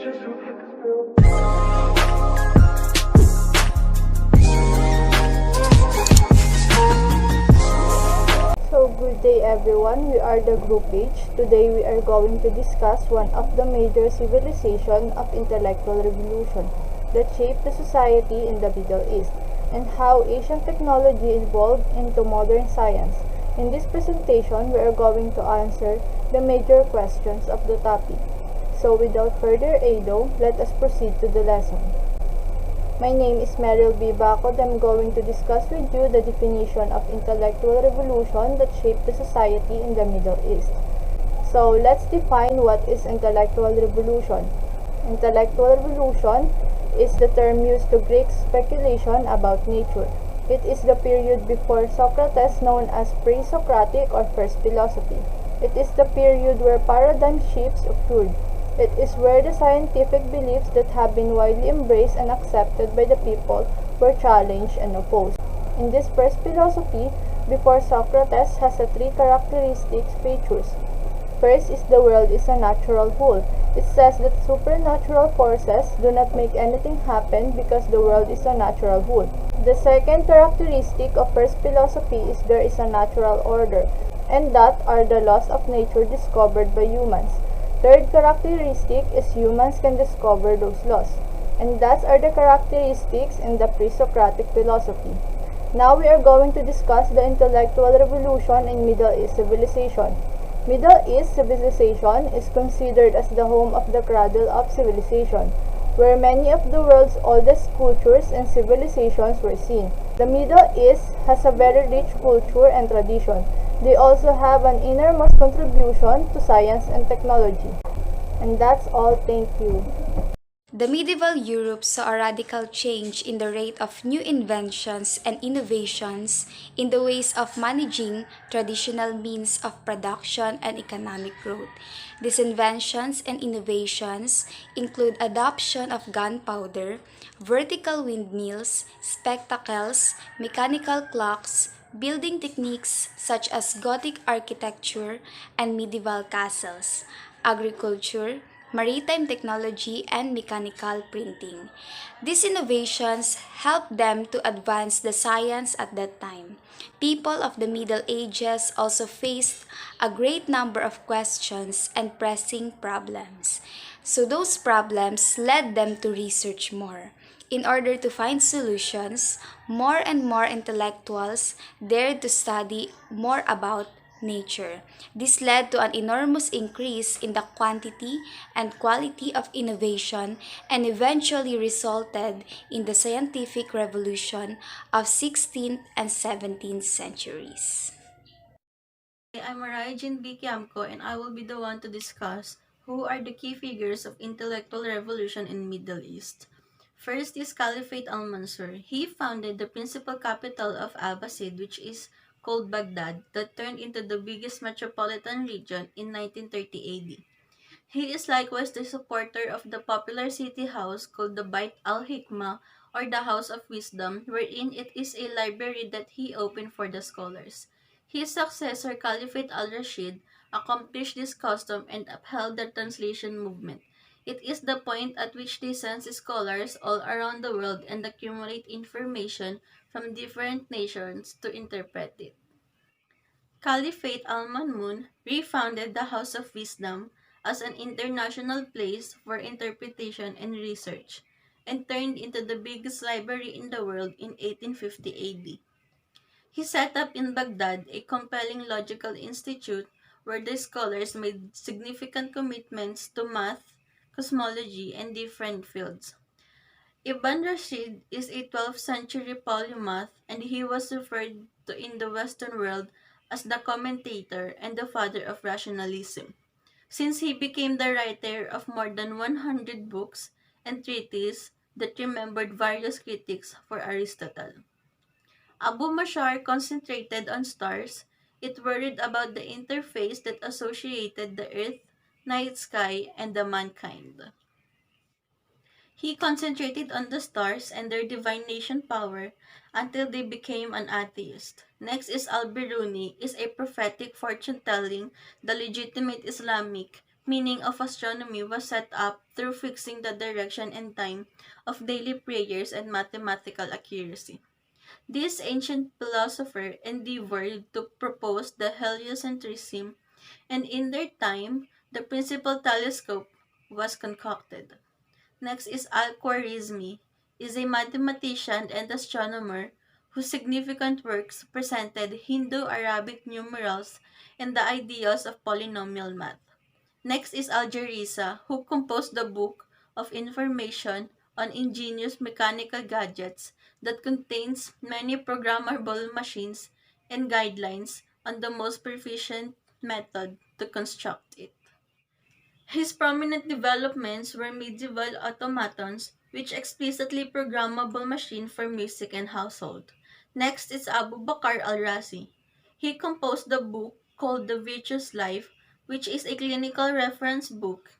So good day everyone, we are the Group H. Today we are going to discuss one of the major civilizations of intellectual revolution that shaped the society in the Middle East, and how ancient technology evolved into modern science. In this presentation, we are going to answer the major questions of the topic. So without further ado, let us proceed to the lesson. My name is MERYL BACUD. I'm going to discuss with you the definition of intellectual revolution that shaped the society in the Middle East. So let's define what is intellectual revolution. Intellectual revolution is the term used to Greek speculation about nature. It is the period before Socrates, known as pre-Socratic or first philosophy. It is the period where paradigm shifts occurred. It is where the scientific beliefs that have been widely embraced and accepted by the people were challenged and opposed. In this first philosophy, before Socrates, has three characteristic features. First is the world is a natural whole. It says that supernatural forces do not make anything happen because the world is a natural whole. The second characteristic of first philosophy is there is a natural order, and that are the laws of nature discovered by humans. Third characteristic is humans can discover those laws, and that are the characteristics in the pre-Socratic philosophy. Now we are going to discuss the intellectual revolution in Middle East civilization. Middle East civilization is considered as the home of the cradle of civilization, where many of the world's oldest cultures and civilizations were seen. The Middle East has a very rich culture and tradition. They also have an enormous contribution to science and technology. And that's all. Thank you. The medieval Europe saw a radical change in the rate of new inventions and innovations in the ways of managing traditional means of production and economic growth. These inventions and innovations include adoption of gunpowder, vertical windmills, spectacles, mechanical clocks, building techniques such as Gothic architecture and medieval castles, agriculture, maritime technology, and mechanical printing. These innovations helped them to advance the science at that time. People of the Middle Ages also faced a great number of questions and pressing problems. So those problems led them to research more. In order to find solutions, more and more intellectuals dared to study more about nature. This led to an enormous increase in the quantity and quality of innovation and eventually resulted in the scientific revolution of 16th and 17th centuries. I'm MARIAH KYAMKO, and I will be the one to discuss who are the key figures of intellectual revolution in Middle East. First is Caliphate al-Mansur. He founded the principal capital of Abbasid, which is called Baghdad, that turned into the biggest metropolitan region in 1930 AD. He is likewise the supporter of the popular city house called the Bait al-Hikmah, or the House of Wisdom, wherein it is a library that he opened for the scholars. His successor, Caliphate al-Rashid, accomplished this custom and upheld the translation movement. It is the point at which they send scholars all around the world and accumulate information from different nations to interpret it. Caliphate al-Ma'mun refounded the House of Wisdom as an international place for interpretation and research, and turned into the biggest library in the world in 1850 AD. He set up in Baghdad a compelling logical institute where the scholars made significant commitments to math, cosmology, and different fields. Ibn Rashid is a 12th century polymath, and he was referred to in the Western world as the commentator and the father of rationalism, since he became the writer of more than 100 books and treatises that remembered various critiques for Aristotle. Abu Mashar concentrated on stars. It worried about the interface that associated the earth, night sky, and the mankind. He concentrated on the stars and their divination power until they became an atheist. Next is Al-Biruni, is a prophetic fortune-telling, the legitimate Islamic meaning of astronomy was set up through fixing the direction and time of daily prayers and mathematical accuracy. This ancient philosopher endeavored to propose the heliocentrism, and in their time, the principal telescope was concocted. Next is Al-Khwarizmi, is a mathematician and astronomer whose significant works presented Hindu-Arabic numerals and the ideas of polynomial math. Next is Al-Jariza, who composed the Book of Information on Ingenious Mechanical Gadgets that contains many programmable machines and guidelines on the most proficient method to construct it. His prominent developments were medieval automatons, which explicitly programmable machine for music and household. Next is Abu Bakr al-Razi. He composed the book called The Virtuous Life, which is a clinical reference book,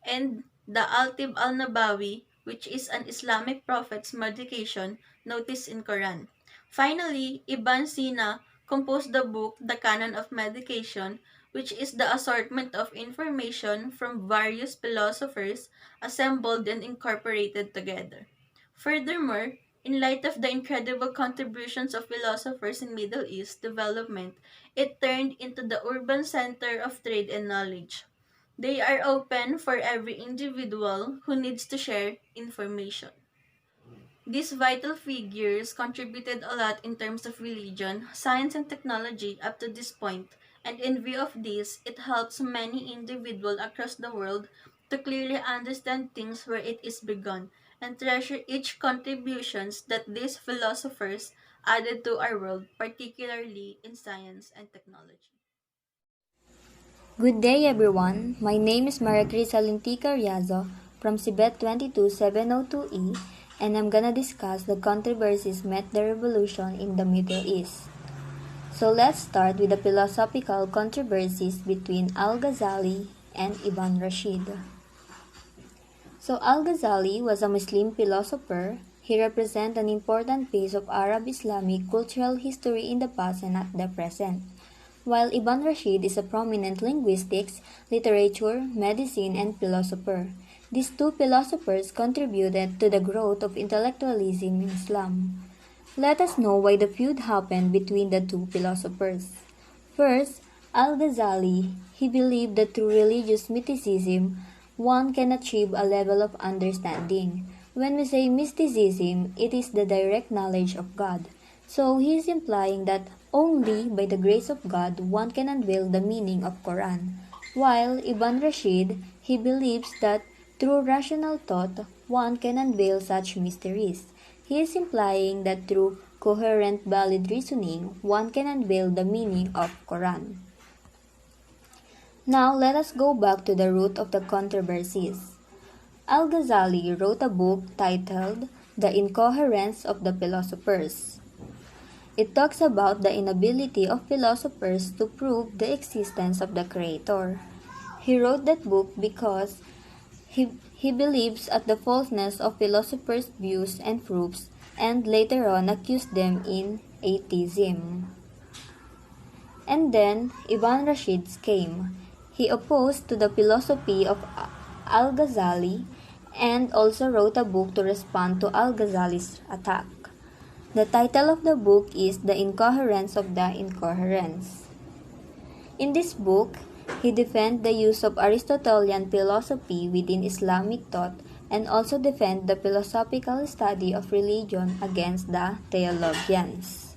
and the Al-Tib al-Nabawi, which is an Islamic prophet's medication noticed in Quran. Finally, Ibn Sina composed the book The Canon of Medication, which is the assortment of information from various philosophers assembled and incorporated together. Furthermore, in light of the incredible contributions of philosophers in Middle East development, it turned into the urban center of trade and knowledge. They are open for every individual who needs to share information. These vital figures contributed a lot in terms of religion, science, and technology up to this point, and in view of this, it helps many individuals across the world to clearly understand things where it is begun, and treasure each contributions that these philosophers added to our world, particularly in science and technology. Good day everyone, my name is CRISALENE CARIAZO from CBET 22702E and I'm gonna discuss the controversies met the revolution in the Middle East. So let's start with the philosophical controversies between Al-Ghazali and Ibn Rashid. So Al-Ghazali was a Muslim philosopher. He represents an important phase of Arab Islamic cultural history in the past and at the present. While Ibn Rashid is a prominent linguistics, literature, medicine, and philosopher. These two philosophers contributed to the growth of intellectualism in Islam. Let us know why the feud happened between the two philosophers. First, Al-Ghazali, he believed that through religious mysticism, one can achieve a level of understanding. When we say mysticism, it is the direct knowledge of God. So he is implying that only by the grace of God one can unveil the meaning of Quran. While Ibn Rashid, he believes that through rational thought one can unveil such mysteries. He is implying that through coherent valid reasoning one can unveil the meaning of Quran. Now let us go back to the root of the controversies. Al-Ghazali wrote a book titled The Incoherence of the Philosophers. It talks about the inability of philosophers to prove the existence of the Creator. He wrote that book because he believes at the falseness of philosophers' views and proofs and later on accused them in atheism. And then Ibn Rashid came. He opposed to the philosophy of Al-Ghazali and also wrote a book to respond to Al-Ghazali's attack. The title of the book is The Incoherence of the Incoherence. In this book, he defends the use of Aristotelian philosophy within Islamic thought and also defends the philosophical study of religion against the theologians.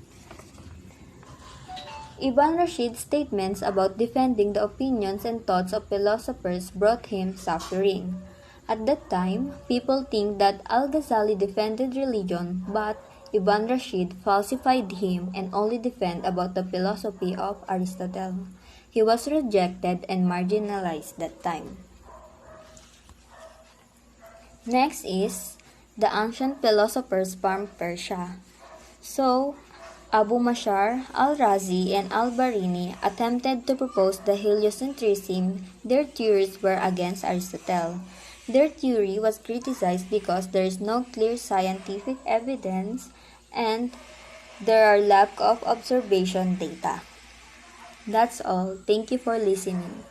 Ibn Rashid's statements about defending the opinions and thoughts of philosophers brought him suffering. At that time, people think that Al-Ghazali defended religion, but Ibn Rashid falsified him and only defended about the philosophy of Aristotle. He was rejected and marginalized that time. Next is the ancient philosophers from Persia. So, Abu Mashar, Al-Razi, and Al-Barini attempted to propose the heliocentrism. Their theories were against Aristotle. Their theory was criticized because there is no clear scientific evidence and there are lack of observation data. That's all. Thank you for listening.